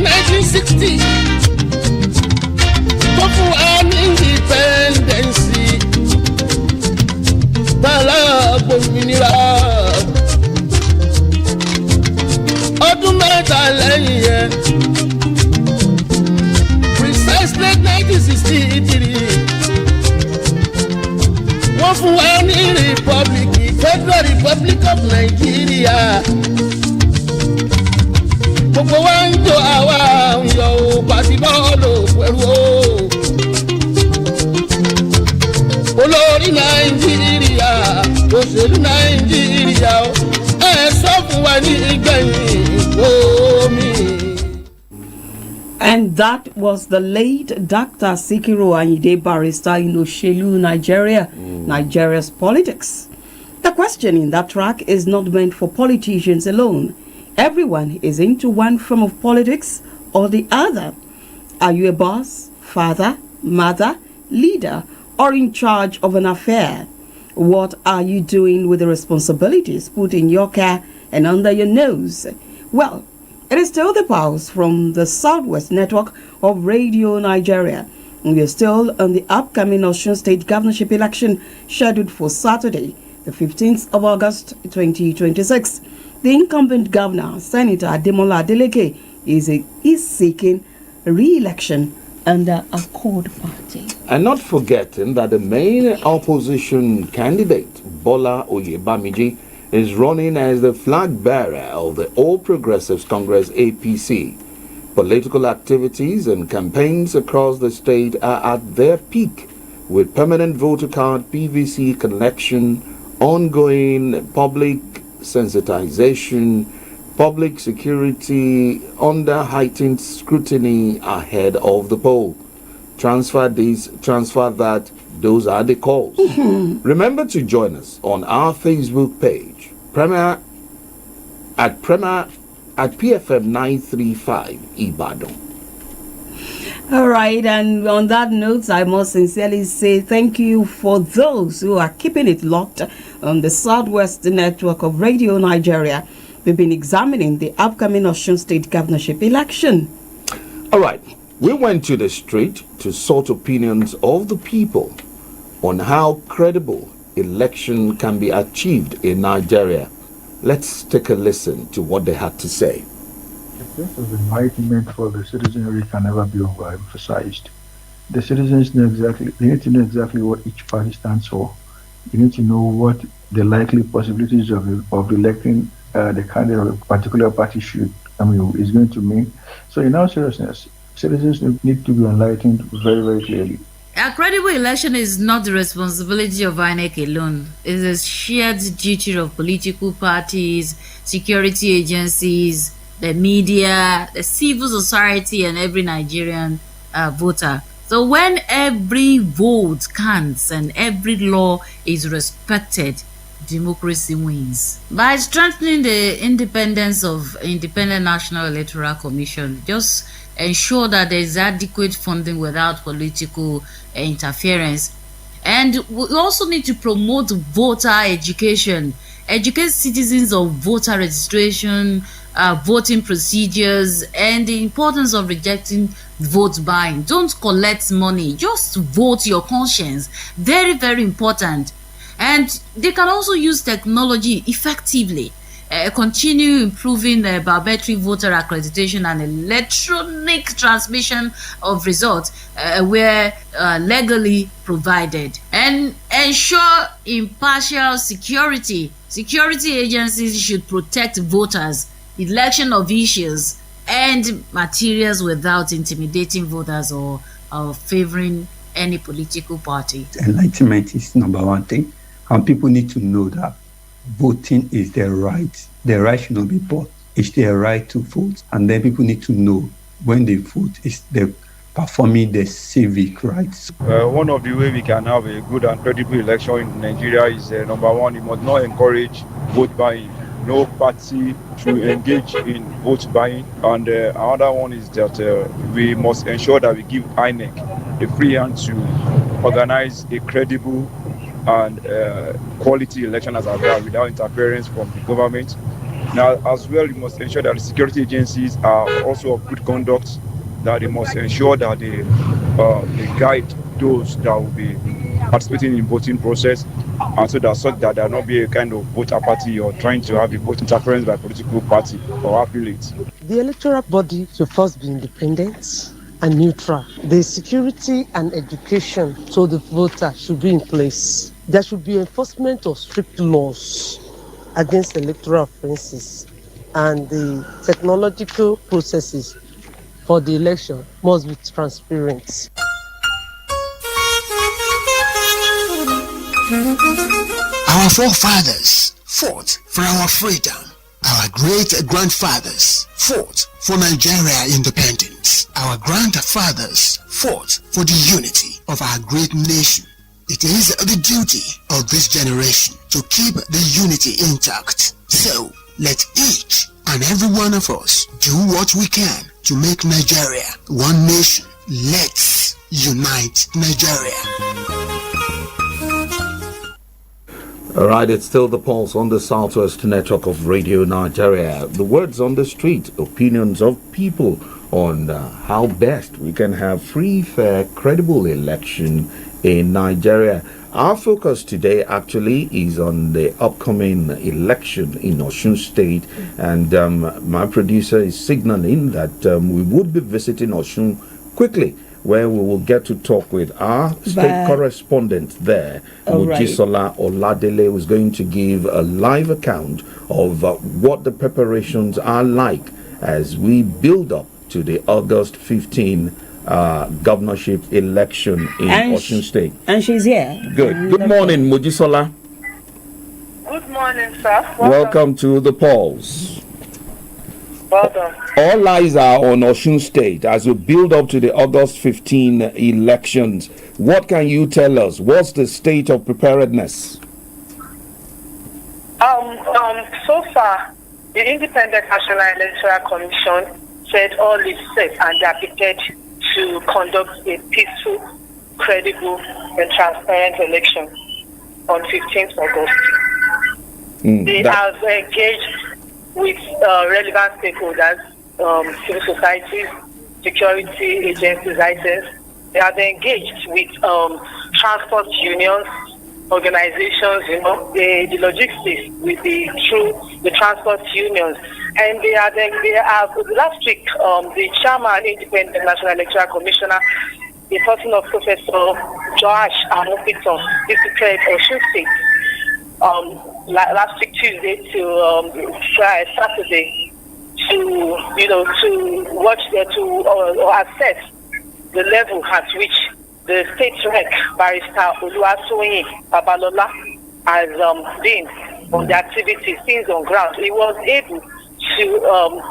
1960 tó fún wa ní independence tààlà gbòmìnira ọdún mẹ́ta lẹ́yìn yẹn precisely 1963 wọ́n fún wa ní republic Federal Republic of Nigeria. Gbogbo wa ń jó àwa ń yọ ò pàtí bọ́ọ̀lù pẹ̀lú o. Olórí Nàìjíríà, òṣèlú Nàìjíríà o, ẹ sọ fún wa ní ìgbẹ̀yìn omi. And that was the late Dr. Sikiru Ayinde Barrister in Oshelu, Nigeria, Nigeria's politics. The question in that track is not meant for politicians alone. Everyone is into one form of politics or the other. Are you a boss, father, mother, leader, or in charge of an affair? What are you doing with the responsibilities put in your care and under your nose? Well, it is still the pulse from the Southwest Network of Radio Nigeria. We are still on the upcoming Osun State governorship election scheduled for Saturday, the 15th of August 2026. The incumbent governor, Senator Ademola Adeleke, is seeking re-election under Accord Party. And not forgetting that the main opposition candidate, Bola Oyebamiji, is running as the flag bearer of the All Progressives Congress APC. Political activities and campaigns across the state are at their peak, with permanent voter card PVC collection, ongoing public sensitization, public security under heightened scrutiny ahead of the poll. Transfer this, transfer that, those are the calls. Remember to join us on our Facebook page, Premier at PFM 935 Ibadan. All right, and on that note, I must sincerely say thank you for those who are keeping it locked on the Southwest Network of Radio Nigeria. We've been examining the upcoming Osun State governorship election. All right, we went to the street to sort opinions of the people on how credible election can be achieved in Nigeria. Let's take a listen to what they had to say. The sense of enlightenment for the citizenry can never be overemphasized. The citizens need to know exactly what each party stands for. You need to know what the likely possibilities of electing the candidate of a particular party is going to mean. So in all seriousness, citizens need to be enlightened very, very clearly. A credible election is not the responsibility of INEC alone. It is a shared duty of political parties, security agencies, the media, the civil society, and every Nigerian voter. So when every vote counts and every law is respected, democracy wins. By strengthening the independence of Independent National Electoral Commission, just ensure that there is adequate funding without political interference. And we also need to promote voter education, educate citizens of voter registration, voting procedures, and the importance of rejecting vote buying. Don't collect money, just vote your conscience. Very, very important. And they can also use technology effectively. Continue improving the biometric voter accreditation and electronic transmission of results where legally provided, and ensure impartial security. Security agencies should protect voters, election officials, and materials without intimidating voters or favoring any political party. Enlightenment is number one thing, and people need to know that voting is their right. Their right should not be bought. It's their right to vote. And then people need to know when they vote, they're performing their civic rights. One of the ways we can have a good and credible election in Nigeria is number one, you must not encourage vote buying. No party should engage in vote buying. And another one is that we must ensure that we give INEC a free hand to organize a credible and quality election as well without interference from the government. Now, as well, you must ensure that the security agencies are also of good conduct, that they must ensure that they guide those that will be participating in voting process, and so that there not be a kind of vote apathy or trying to have a vote interference by political party or affiliates. The electoral body should first be independent and neutral. The security and education to the voter should be in place. There should be enforcement of strict laws against electoral offences, and the technological processes for the election must be transparent. Our forefathers fought for our freedom. Our great-grandfathers fought for Nigeria independence. Our grandfathers fought for the unity of our great nation. It is the duty of this generation to keep the unity intact. So, let each and every one of us do what we can to make Nigeria one nation. Let's unite Nigeria. All right, it's still the Pulse on the Southwest Network of Radio Nigeria. The words on the street, opinions of people on how best we can have free, fair, credible election in Nigeria. Our focus today actually is on the upcoming election in Osun State, and my producer is signaling that we would be visiting Osun quickly, where we will get to talk with our state correspondent there, Mojisola Oladele, who's going to give a live account of what the preparations are like as we build up to the August 15 governorship election in Osun State. And she's here. Good morning, Mojisola. Good morning, sir. Welcome to the Pulse. Well done. All eyes are on Osun State as we build up to the August 15 elections. What can you tell us? What's the state of preparedness? So far, the Independent National Electoral Commission said all is set and they are prepared to conduct a peaceful, credible, and transparent election on 15th August. They have engaged with relevant stakeholders, civil societies, security agencies, ISIS. They have engaged with transport unions, organizations, the logistics with the transport unions. And they have last week, the chairman, Independent National Electoral Commissioner, the person of Professor Joash Amopiton, is declared Osun State last week Tuesday to Saturday to watch or assess the level at which the state rec barrister Oluwatoyin Babalola has been on the activities, things on ground. He was able to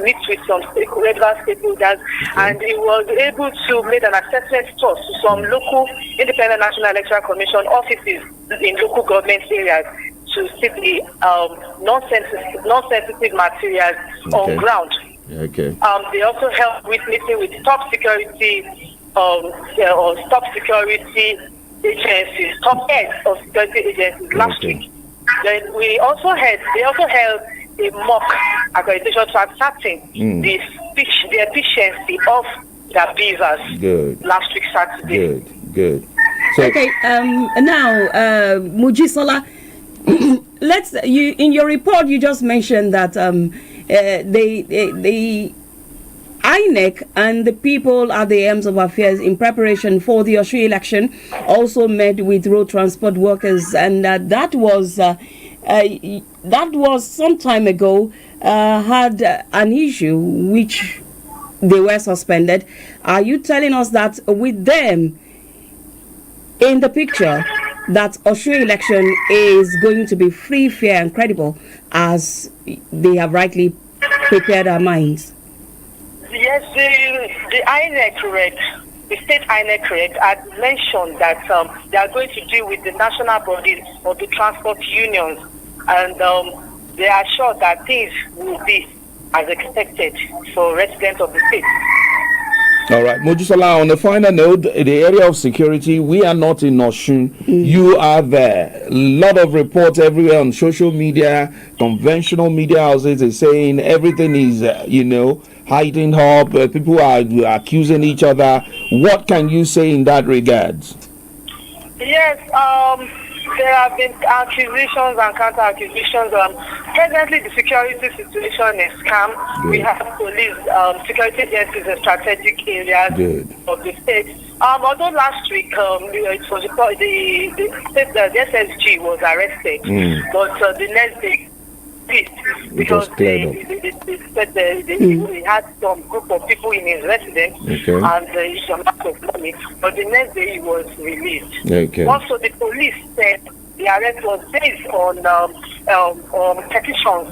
meet with some regular stakeholders, and he was able to make an assessment tour to some local Independent National Electoral Commission offices in local government areas to see the non-sensitive materials on ground. Okay. They also helped with meeting with top security agencies, top heads of security agencies last week. Then they also held a mock accreditation to ascertain the efficiency of the beavers last week Saturday. Good. So, okay. Now, Mojisola, in your report you just mentioned that the INEC and the people at the helms of affairs in preparation for the Osun election also met with road transport workers, and that was some time ago, had an issue which they were suspended. Are you telling us that with them in the picture, that Osun election is going to be free, fair, and credible, as they have rightly prepared our minds? Yes, the INEC the state INEC had mentioned that they are going to deal with the national bodies of the transport unions, and they are sure that things will be as expected for residents of the state. All right, Mojisola, on a final note, the area of security, we are not in Oshun. You are there. A lot of reports everywhere on social media, conventional media houses is saying everything is, hiding up. People are accusing each other. What can you say in that regard? Yes, there have been accusations and counter-accusations. Presently, the security situation is calm. Good. We have police, security agencies in strategic areas of the state. Although last week, it was the SSG was arrested, but the next day, because they had some group of people in his residence and the amount of money, but the next day he was released. Also, the police said the arrest was based on petitions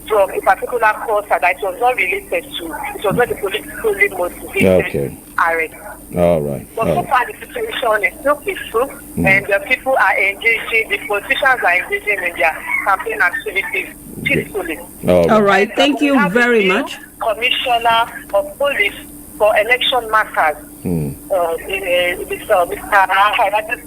from a particular cause that it was not related to, it was not the politically motivated arrest. All right. But so far the situation is still peaceful and the people are engaging, the politicians are engaging in their campaign activities peacefully. All right. Thank you very much. Commissioner of Police for Election Matters. Mr.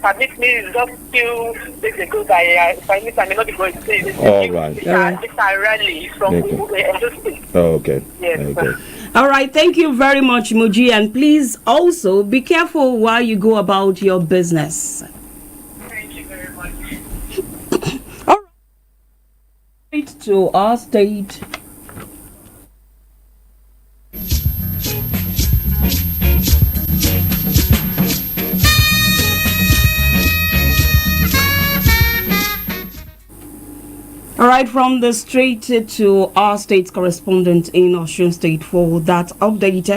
Permit me just few days ago that I may not be going to say this. All right. Mr. Raleigh from Edo State. Okay. Yes. All right. Thank you very much, Muji. And please also be careful while you go about your business. Thank you very much. All right. To our state. All right, from the street to our state correspondent in Osun State for that update.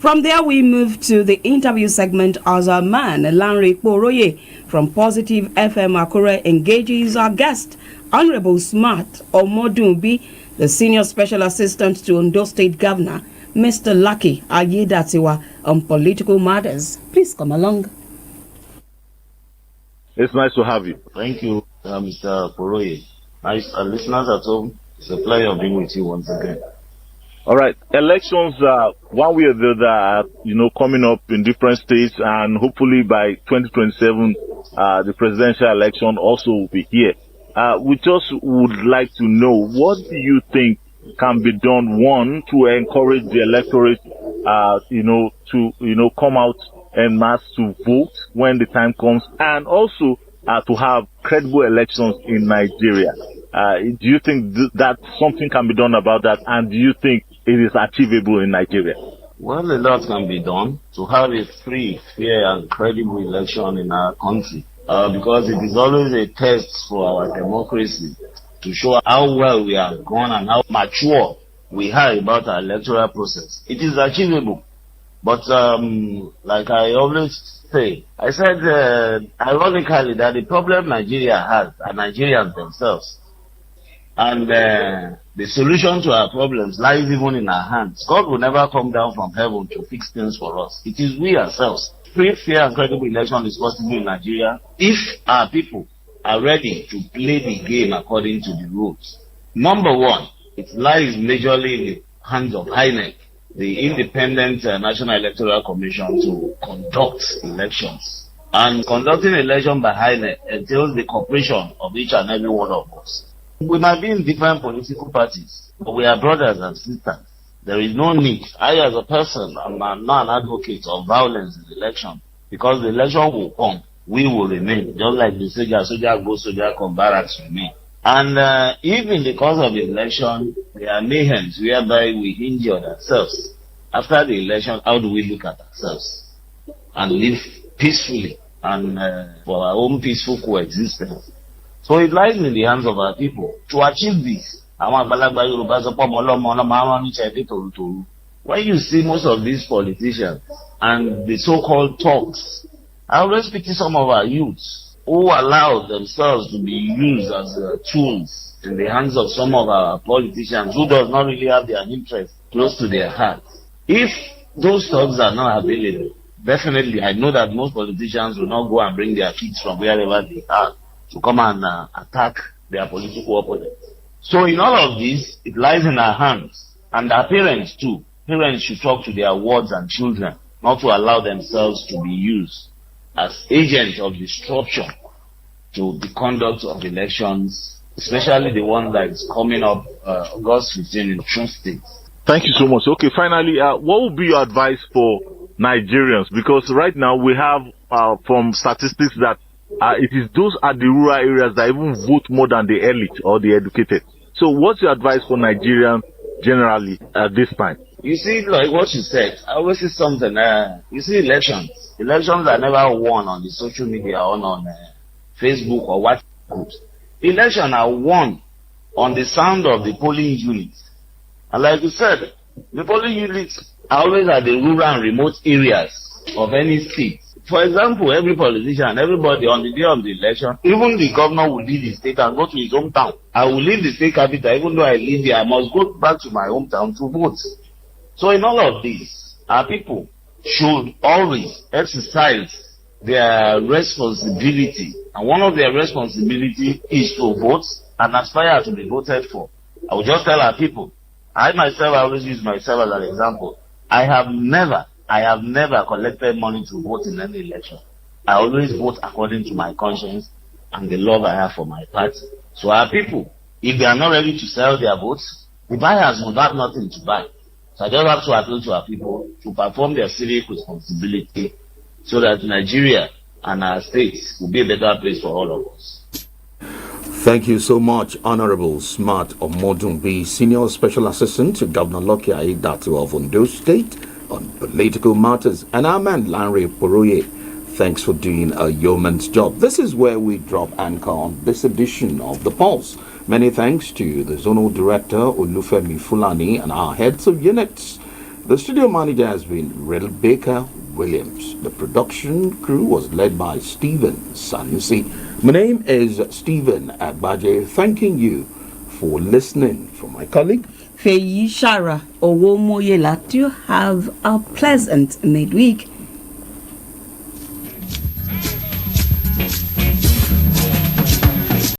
From there, we move to the interview segment as our man, Lanre Poroye from Positive FM Akure engages our guest, Honorable Smart Omodunbi, the Senior Special Assistant to Ondo State Governor, Mr. Lucky Ayedatiwa, on political matters. Please come along. It's nice to have you. Thank you, Mr. Poroye. Nice listeners at home. It's a pleasure being with you once again. All right. Elections, one way or the other, are, coming up in different states, and hopefully by 2027, the presidential election also will be here. We just would like to know, what do you think can be done, one, to encourage the electorate, to come out en masse to vote when the time comes, and also to have credible elections in Nigeria. Do you think that something can be done about that, and do you think it is achievable in Nigeria? Well, a lot can be done to have a free, fair, and credible election in our country, because it is always a test for our democracy to show how well we have gone and how mature we are about our electoral process. It is achievable, but like I always say, I said ironically that the problem Nigeria has are Nigerians themselves. And the solution to our problems lies even in our hands. God will never come down from heaven to fix things for us. It is we ourselves. Free, fair, and credible election is possible in Nigeria if our people are ready to play the game according to the rules. Number one, it lies majorly in the hands of INEC, the Independent National Electoral Commission, to conduct elections. And conducting election by INEC entails the cooperation of each and every one of us. We might be in different political parties, but we are brothers and sisters. There is no need. I, as a person, am not an advocate of violence in the election, because the election will come. We will remain, just like the soldier go, soldier come, barracks remain. And if in the course of the election, there are mayhems whereby we injure ourselves, after the election, how do we look at ourselves and live peacefully and for our own peaceful coexistence? So it lies in the hands of our people to achieve this. When you see most of these politicians and the so-called talks, I always pity some of our youths who allow themselves to be used as tools in the hands of some of our politicians who does not really have their interest close to their hearts. If those talks are not available, definitely I know that most politicians will not go and bring their kids from wherever they are to come and attack their political opponents. So in all of this, it lies in our hands, and our parents too. Parents should talk to their wards and children not to allow themselves to be used as agents of disruption to the conduct of elections, especially the one that is coming up August 15 in Osun State. Thank you so much. Okay, finally, what would be your advice for Nigerians? Because right now we have from statistics that it is those at the rural areas that even vote more than the elite or the educated. So what's your advice for Nigerians generally at this time? You see, like what you said, I always see something. You see elections. Elections are never won on the social media or on Facebook or WhatsApp groups. Elections are won on the sound of the polling units. And like you said, the polling units are always at the rural and remote areas of any state. For example, every politician, everybody on the day of the election, even the governor will leave the state and go to his hometown. I will leave the state capital, even though I live here, I must go back to my hometown to vote. So in all of this, our people should always exercise their responsibility. And one of their responsibility is to vote and aspire to be voted for. I will just tell our people, I always use myself as an example. I have never collected money to vote in any election. I always vote according to my conscience and the love I have for my party. So our people, if they are not ready to sell their votes, the buyers will have nothing to buy. So I just have to appeal to our people to perform their civic responsibility so that Nigeria and our states will be a better place for all of us. Thank you so much, Honorable Smart Omodunbi, Senior Special Assistant to Governor Lucky Aiyedatiwa of Ondo State on political matters, and our man Lanre Poroye. Thanks for doing a yeoman's job. This is where we drop anchor on this edition of The Pulse. Many thanks to the Zonal Director, Olufemi Fulani, and our heads of units. The studio manager has been Riddle Baker Williams. The production crew was led by Stephen Sanusi. My name is Stephen Agbaje, thanking you for listening. For my colleague, Feyi Shara Owomoyela, to have a pleasant midweek.